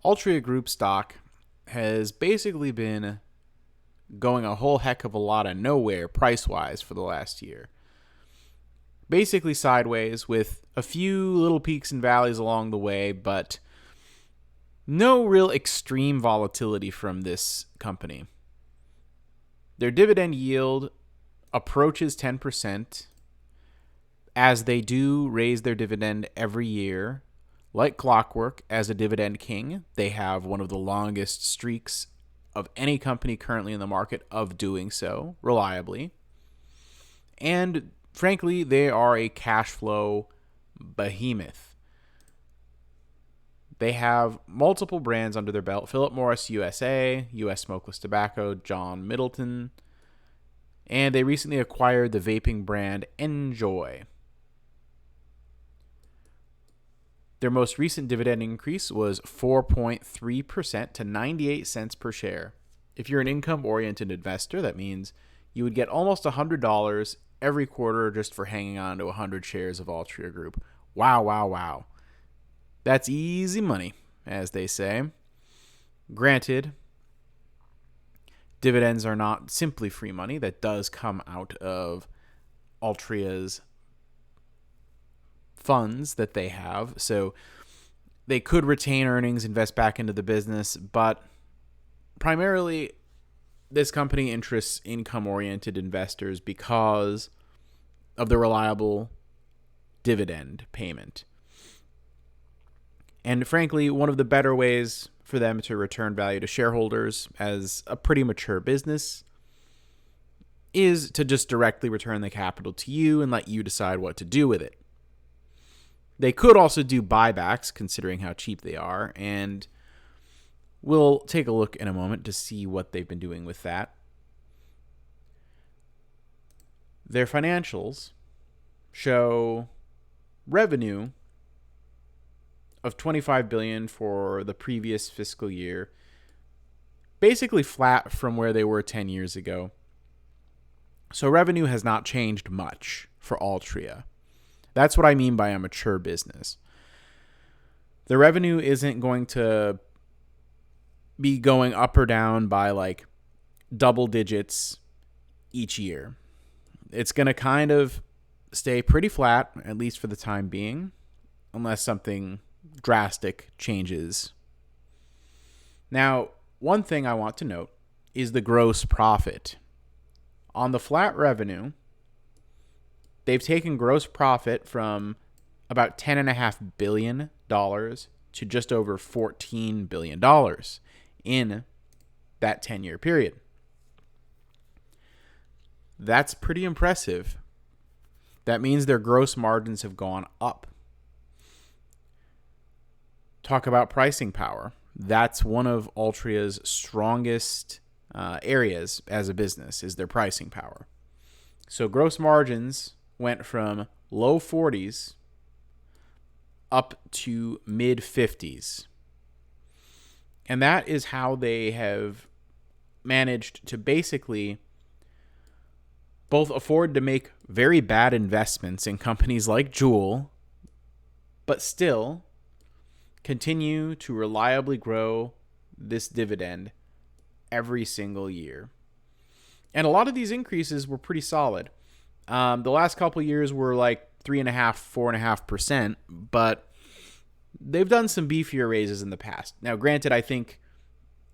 Altria Group Stock has basically been going a whole heck of a lot of nowhere price-wise for the last year. Basically sideways with a few little peaks and valleys along the way, but no real extreme volatility from this company. Their dividend yield approaches 10%, as they do raise their dividend every year. Like clockwork, as a dividend king, they have one of the longest streaks of any company currently in the market of doing so reliably. And frankly, they are a cash flow behemoth. They have multiple brands under their belt: Philip Morris USA, U.S. Smokeless Tobacco, John Middleton, and they recently acquired the vaping brand Enjoy. Their most recent dividend increase was 4.3% to 98 cents per share. If you're an income-oriented investor, that means you would get almost $100 every quarter just for hanging on to 100 shares of Altria Group. Wow, wow, wow. That's easy money, as they say. Granted, dividends are not simply free money. That does come out of Altria's funds that they have. So they could retain earnings, invest back into the business, but primarily this company interests income-oriented investors because of the reliable dividend payment. And frankly, one of the better ways for them to return value to shareholders as a pretty mature business is to just directly return the capital to you and let you decide what to do with it. They could also do buybacks, considering how cheap they are, and we'll take a look in a moment to see what they've been doing with that. Their financials show revenue of $25 billion for the previous fiscal year, basically flat from where they were 10 years ago. So revenue has not changed much for Altria. That's what I mean by a mature business. The revenue isn't going to be going up or down by like double digits each year. It's going to kind of stay pretty flat, at least for the time being, unless something drastic changes. Now, one thing I want to note is the gross profit. On the flat revenue, they've taken gross profit from about $10.5 billion to just over $14 billion in that 10-year period. That's pretty impressive. That means their gross margins have gone up. Talk about pricing power. That's one of Altria's strongest areas as a business, is their pricing power. So gross margins went from low 40s up to mid 50s. And that is how they have managed to basically both afford to make very bad investments in companies like Juul, but still continue to reliably grow this dividend every single year. And a lot of these increases were pretty solid. The last couple years were like 3.5%, 4.5%, but they've done some beefier raises in the past. Now, granted, I think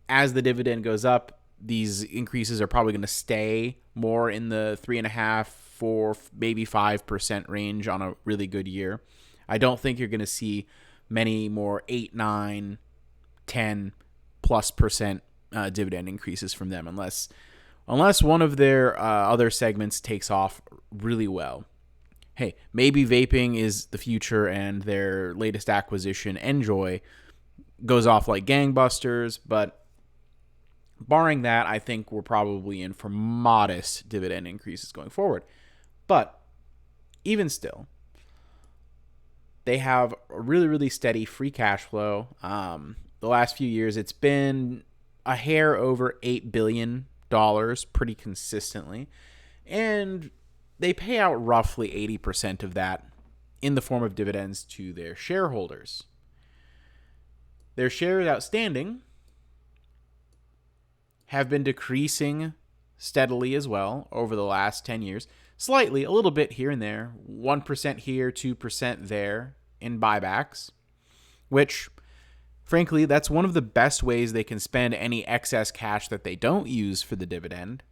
as the dividend goes up, these increases are probably going to stay more in the 3.5%, 4%, maybe 5% range on a really good year. I don't think you're going to see many more 8, 9, 10 plus percent dividend increases from them unless one of their other segments takes off really well. Hey, maybe vaping is the future and their latest acquisition, Enjoy, goes off like gangbusters, but barring that, I think we're probably in for modest dividend increases going forward. But even still, they have a really, really steady free cash flow. The last few years, it's been a hair over $8 billion pretty consistently. And they pay out roughly 80% of that in the form of dividends to their shareholders. Their shares outstanding have been decreasing steadily as well over the last 10 years. Slightly, a little bit here and there. 1% here, 2% there in buybacks, which, frankly, that's one of the best ways they can spend any excess cash that they don't use for the dividend.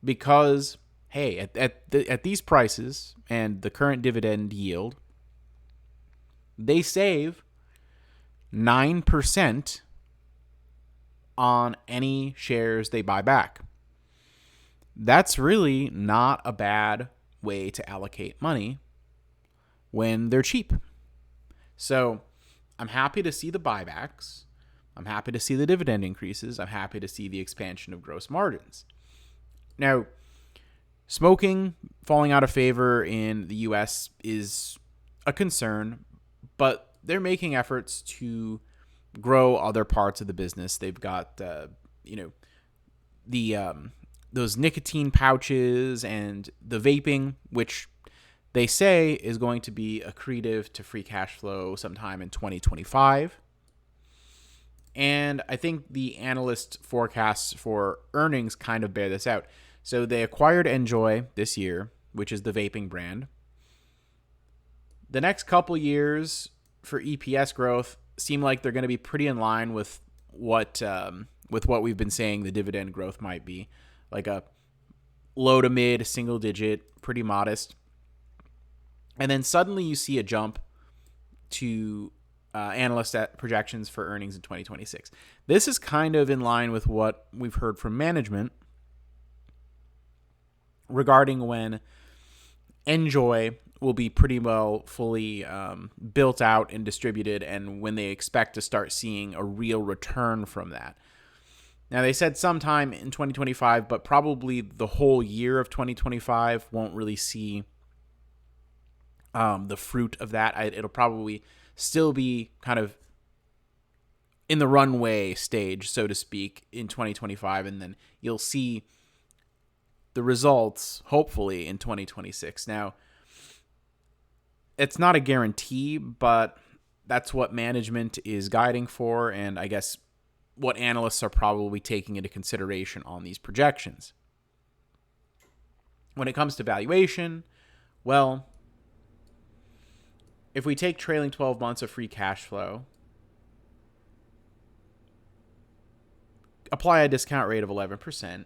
Because, hey, at these prices and the current dividend yield, they save 9% on any shares they buy back. That's really not a bad way to allocate money when they're cheap. So I'm happy to see the buybacks. I'm happy to see the dividend increases. I'm happy to see the expansion of gross margins. Now, smoking falling out of favor in the U.S. is a concern, but they're making efforts to grow other parts of the business. They've got, those nicotine pouches and the vaping, which they say is going to be accretive to free cash flow sometime in 2025. And I think the analyst forecasts for earnings kind of bear this out. So they acquired Enjoy this year, which is the vaping brand. The next couple years for EPS growth seem like they're going to be pretty in line with what we've been saying the dividend growth might be, like a low to mid single digit, pretty modest. And then suddenly you see a jump to analyst projections for earnings in 2026. This is kind of in line with what we've heard from management regarding when Enjoy will be pretty well fully built out and distributed, and when they expect to start seeing a real return from that. Now, they said sometime in 2025, but probably the whole year of 2025 won't really see the fruit of that. It'll probably still be kind of in the runway stage, so to speak, in 2025, and then you'll see the results, hopefully, in 2026. Now, it's not a guarantee, but that's what management is guiding for, and I guess what analysts are probably taking into consideration on these projections. When it comes to valuation, well, if we take trailing 12 months of free cash flow, apply a discount rate of 11%,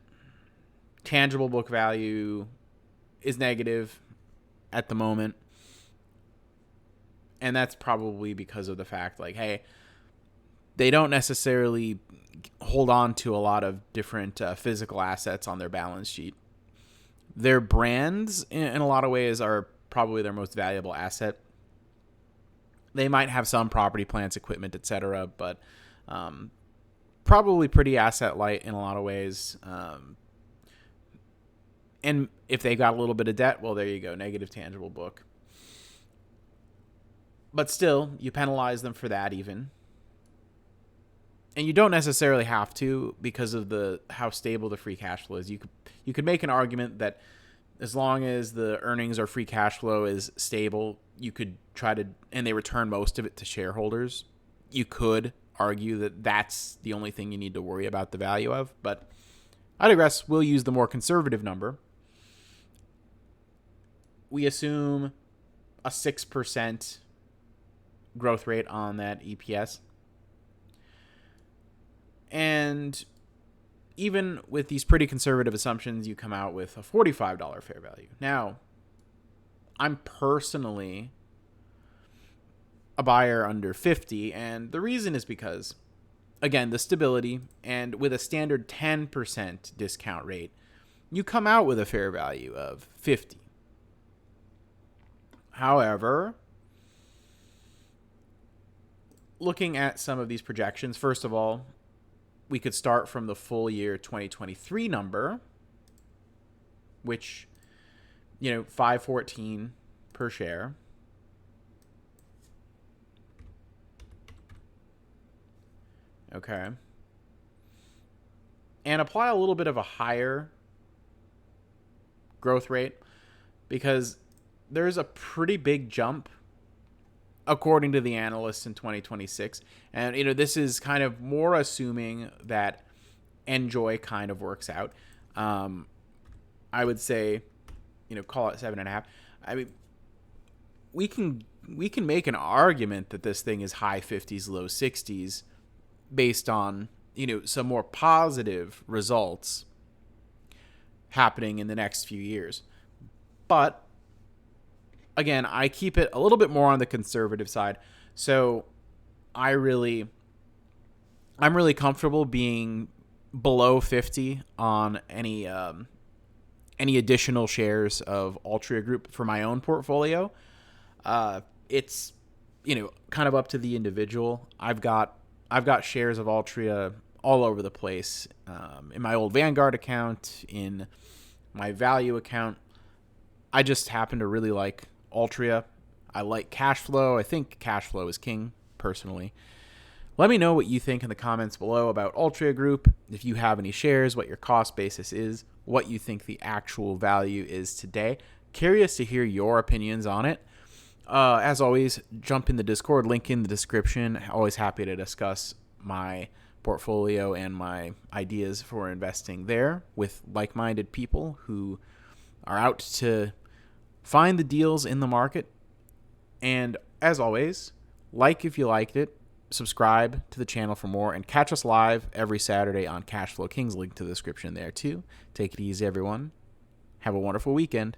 tangible book value is negative at the moment. And that's probably because of the fact, like, hey, they don't necessarily hold on to a lot of different physical assets on their balance sheet. Their brands, in a lot of ways, are probably their most valuable asset. They might have some property, plants, equipment, etc., but probably pretty asset light in a lot of ways. And if they got a little bit of debt, well, there you go, negative tangible book. But still, you penalize them for that even. And you don't necessarily have to because of how stable the free cash flow is. You could make an argument that as long as the earnings or free cash flow is stable, you could try to, and they return most of it to shareholders, you could argue that that's the only thing you need to worry about the value of. But I digress. We'll use the more conservative number. We assume a 6% growth rate on that EPS. And even with these pretty conservative assumptions, you come out with a $45 fair value. Now, I'm personally a buyer under 50, and the reason is because, again, the stability, and with a standard 10% discount rate, you come out with a fair value of 50. However, looking at some of these projections, first of all, we could start from the full year 2023 number, which, $5.14 per share. Okay. And apply a little bit of a higher growth rate because there's a pretty big jump according to the analysts in 2026. And, this is kind of more assuming that Enjoy kind of works out. I would say, call it 7.5. I mean, we can make an argument that this thing is high 50s, low 60s based on, some more positive results happening in the next few years. But again, I keep it a little bit more on the conservative side. So I'm really comfortable being below 50 on any additional shares of Altria Group for my own portfolio. It's kind of up to the individual. I've got shares of Altria all over the place, in my old Vanguard account, in my value account. I just happen to really like Altria. I like cash flow. I think cash flow is king, personally. Let me know what you think in the comments below about Altria Group. If you have any shares, what your cost basis is, what you think the actual value is today. Curious to hear your opinions on it. As always, jump in the Discord, link in the description. Always happy to discuss my portfolio and my ideas for investing there with like-minded people who are out to find the deals in the market. And as always, like if you liked it, subscribe to the channel for more, and catch us live every Saturday on Cashflow Kings. Link to the description there too. Take it easy, everyone. Have a wonderful weekend.